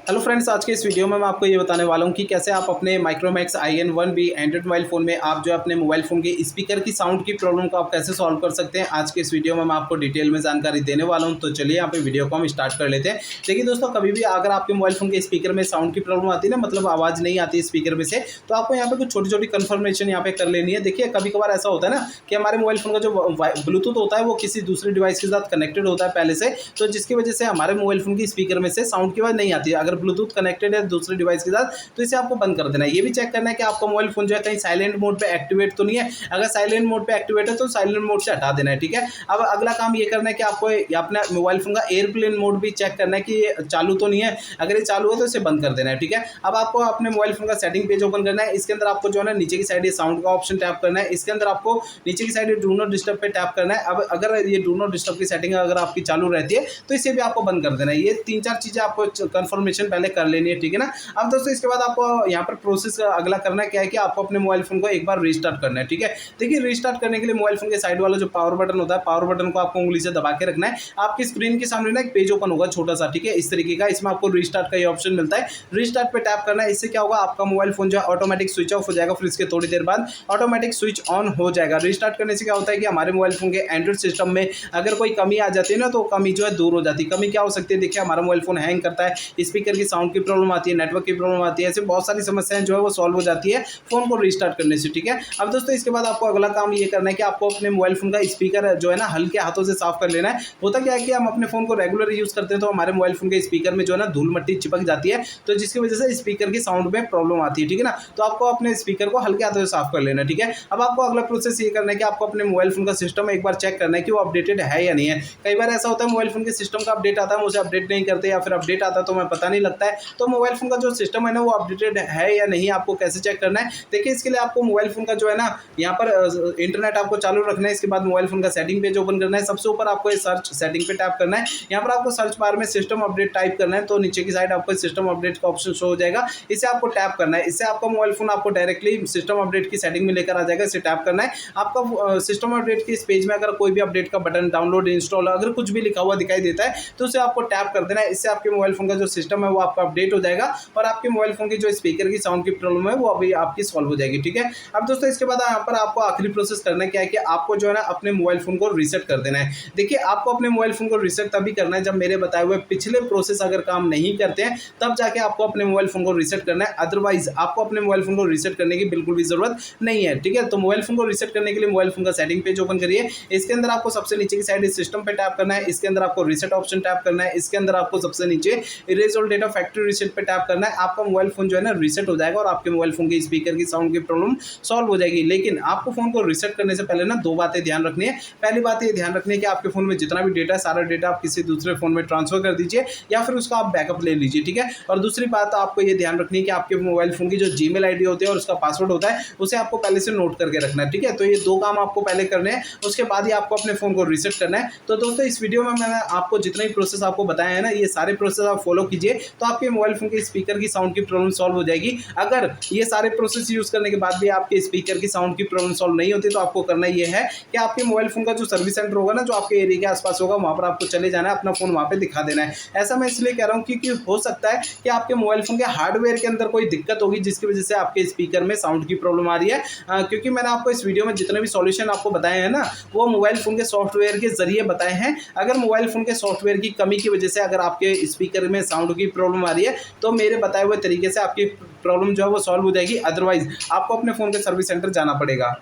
Hello friends, आज के इस वीडियो में मैं आपको ये बताने वाला हूँ कि कैसे आप अपने Micromax IN1B Android mobile phone में आप जो अपने मोबाइल फ़ोन के स्पीकर की साउंड की प्रॉब्लम को आप कैसे सॉल्व कर सकते हैं। आज के इस वीडियो में मैं आपको डिटेल में जानकारी देने वाला हूँ। तो चलिए यहाँ पे वीडियो को हम स्टार्ट कर लेते हैं। देखिए दोस्तों, कभी भी अगर आपके मोबाइल फ़ोन के स्पीकर में साउंड की प्रॉब्लम आती है ना, मतलब आवाज़ नहीं आती स्पीकर में से, तो आपको यहाँ पे कुछ छोटी छोटी कन्फर्मेशन यहाँ पे कर लेनी है। देखिए, कभी कभार ऐसा होता है ना कि हमारे मोबाइल फ़ोन का जो ब्लूटूथ होता है वो किसी दूसरे डिवाइस के साथ कनेक्टेड होता है पहले से, तो जिसकी वजह से हमारे मोबाइल फ़ोन की स्पीकर में से साउंड की आवाज़ नहीं आती है। अगर ब्लूटूथ कनेक्टेड है दूसरे डिवाइस के साथ, तो इसे आपको बंद कर देना है। ये भी चेक करना है कि आपका मोबाइल फोन जो है कहीं साइलेंट मोड पे एक्टिवेट तो नहीं है। अगर साइलेंट मोड पे एक्टिवेट है तो साइलेंट मोड से हटा देना है, ठीक है। अब अगला काम ये करना है कि आपको अपना मोबाइल फोन का एयरप्लेन मोड भी चेक करना है कि ये चालू तो नहीं है। अगर ये चालू है तो इसे बंद कर देना है, ठीक है। अब आपको अपने मोबाइल फोन का सेटिंग पेज ओपन करना है। इसके अंदर आपको जो है ना नीचे की साइड ये साउंड का ऑप्शन टैप करना है। इसके अंदर आपको नीचे की साइड डू नॉट डिस्टर्ब पे टैप करना है। अब अगर ये डू नॉट डिस्टर्ब की सेटिंग अगर आपकी चालू रहती है तो इसे भी आपको बंद कर देना है। ये 3-4 चीजें आपको कंफर्मेशन पहले कर लेनी है, ठीक है ना। अब दोस्तों, इसके बाद आपको यहाँ पर प्रोसेस अगला करना है क्या है कि आपको अपने मोबाइल फोन को एक बार रीस्टार्ट करना है, ठीक है। देखिए, रीस्टार्ट करने के लिए मोबाइल फोन के साइड वाला जो पावर बटन होता है, पावर बटन को आपको उंगली से दबा के रखना है। आपकी स्क्रीन के सामने ना एक पेज ओपन होगा छोटा सा, ठीक है, इस तरीके का। इसमें आपको रीस्टार्ट का ये ऑप्शन मिलता है। रीस्टार्ट पे टैप करना है। इससे क्या होगा, आपका मोबाइल फोन जो है ऑटोमेटिक स्विच ऑफ हो जाएगा, फिर इसके थोड़ी देर बाद ऑटोमेटिक स्विच ऑन हो जाएगा। रीस्टार्ट करने से क्या होता है कि हमारे मोबाइल फोन के एंड्रॉइड सिस्टम में अगर कोई कमी आ जाती है ना, तो कमी जो है दूर हो जाती है। कमी क्या हो सकती है, देखिए, हमारा मोबाइल फोन हैंग करता है, स्पीकर की साउंड की प्रॉब्लम आती है, नेटवर्क की प्रॉब्लम आती है, ऐसे बहुत सारी समस्याएं जो है वो सॉल्व हो जाती है फोन को रीस्टार्ट करने से, ठीक है। अब दोस्तों, इसके बाद आपको अगला काम ये करना है कि आपको अपने मोबाइल फोन का स्पीकर जो है ना हल्के हाथों से साफ कर लेना है। होता क्या है कि हम अपने फोन को रेगुलर यूज करते हैं तो हमारे मोबाइल फोन के स्पीकर में जो है ना धूल मट्टी चिपक जाती है, तो जिसकी वजह से स्पीकर की साउंड में प्रॉब्लम आती है, ठीक है ना। तो आपको अपने स्पीकर को हल्के हाथों से साफ कर लेना है, ठीक है। अब आपको अगला प्रोसेस ये करना है कि आपको अपने मोबाइल फोन का सिस्टम एक बार चेक करना है कि वो अपडेटेड है या नहीं है। कई बार ऐसा होता है मोबाइल फोन के सिस्टम का अपडेट आता है, मुझे अपडेट नहीं करते, या फिर अपडेट आता है तो मैं पता नहीं लगता है। तो मोबाइल फोन का जो सिस्टम है ना वो अपडेटेड है या नहीं, आपको कैसे चेक करना है। देखिए, इसके लिए आपको मोबाइल फोन का जो है ना यहाँ पर इंटरनेट आपको चालू रखना है। इसके बाद मोबाइल फोन का सेटिंग पेज ओपन करना है। सबसे ऊपर आपको सर्च सेटिंग पे टैप करना है। यहाँ पर आपको सर्च बार में सिस्टम अपडेट टाइप करना है, तो नीचे की साइड आपको सिस्टम अपडेट का ऑप्शन शो हो जाएगा। इसे आपको टैप करना है। इससे आपका मोबाइल फोन आपको डायरेक्टली सिस्टम अपडेट की सेटिंग में लेकर आ जाएगा। इसे टैप करना है। आपका सिस्टम अपडेट के इस पेज में अगर कोई भी अपडेट का बटन, डाउनलोड, इंस्टॉल, अगर कुछ भी लिखा हुआ दिखाई देता है तो उसे आपको टैप कर देना है। इससे आपके मोबाइल फोन का जो सिस्टम है वो आपका अपडेट हो जाएगा और आपके मोबाइल फोन की जो स्पीकर की साउंड की प्रॉब्लम है वो अभी आपकी सॉल्व हो जाएगी, ठीक है। अब दोस्तों, इसके बाद यहाँ पर आपको आखिरी प्रोसेस करना है क्या है कि आपको जो है ना अपने मोबाइल फोन को रीसेट कर देना है। देखिए, आपको अपने मोबाइल फोन को रीसेट तभी करना है जब मेरे बताए हुए पिछले प्रोसेस अगर काम नहीं करते हैं, तब जाके आपको अपने मोबाइल फोन को रीसेट करना है। अदरवाइज आपको अपने मोबाइल फोन को रीसेट करने की बिल्कुल भी जरूरत नहीं है, ठीक है। तो मोबाइल फोन को रीसेट करने के लिए मोबाइल फोन का सेटिंग पेज ओपन करिए। इसके अंदर आपको सबसे नीचे की साइड सिस्टम पे टैप करना है। इसके अंदर आपको रीसेट ऑप्शन टैप करना है। इसके अंदर आपको सबसे नीचे erase all data factory reset पे टैप करना है। आपका मोबाइल फोन जो है ना रीसेट हो जाएगा और आपके मोबाइल फोन के स्पीकर की साउंड की प्रॉब्लम सॉल्व हो जाएगी। लेकिन आपको फोन को रीसेट करने से पहले ना दो बातें ध्यान रखनी है। पहली बात ये ध्यान रखनी है कि आपके फोन में जितना भी डेटा है सारा डेटा आप किसी दूसरे फोन में ट्रांसफर कर दीजिए या फिर उसका आप बैकअप ले लीजिए, ठीक है। और दूसरी बात आपको ये ध्यान रखनी है कि आपके मोबाइल फोन की जो जीमेल आईडी होती है और उसका पासवर्ड होता है उसे आपको पहले से नोट करके रखना है, ठीक है। तो ये दो काम आपको पहले करने हैं, उसके बाद ही आपको अपने फोन को रीसेट करना है। तो दोस्तों, इस वीडियो में मैंने आपको जितने भी प्रोसेस आपको बताया है ना, ये सारे प्रोसेस आप फॉलो कीजिए तो आपके मोबाइल फोन के स्पीकर की साउंड की प्रॉब्लम सॉल्व हो जाएगी। अगर ये सारे प्रोसेस यूज करने के बाद भी आपके स्पीकर की साउंड की प्रॉब्लम सॉल्व नहीं होती तो आपको करना ये है कि आपके मोबाइल फोन का जो सर्विस सेंटर होगा ना, जो आपके एरिया के आसपास होगा, वहां पर आपको चले जाना है, अपना फोन वहां पे दिखा देना है। ऐसा मैं इसलिए कह रहा हूँ क्योंकि हो सकता है कि आपके मोबाइल फोन के हार्डवेयर के अंदर कोई दिक्कत होगी जिसकी वजह से आपके स्पीकर में साउंड की प्रॉब्लम आ रही है। क्योंकि मैंने आपको इस वीडियो में जितने भी सॉल्यूशन आपको बताए हैं ना, वो मोबाइल फोन के सॉफ्टवेयर के जरिए बताए हैं। अगर मोबाइल फोन के सॉफ्टवेयर की कमी की वजह से अगर आपके स्पीकर में साउंड की प्रॉब्लम आ रही है तो मेरे बताए हुए तरीके से आपकी प्रॉब्लम जो है वो सॉल्व हो जाएगी। अदरवाइज आपको अपने फोन के सर्विस सेंटर जाना पड़ेगा।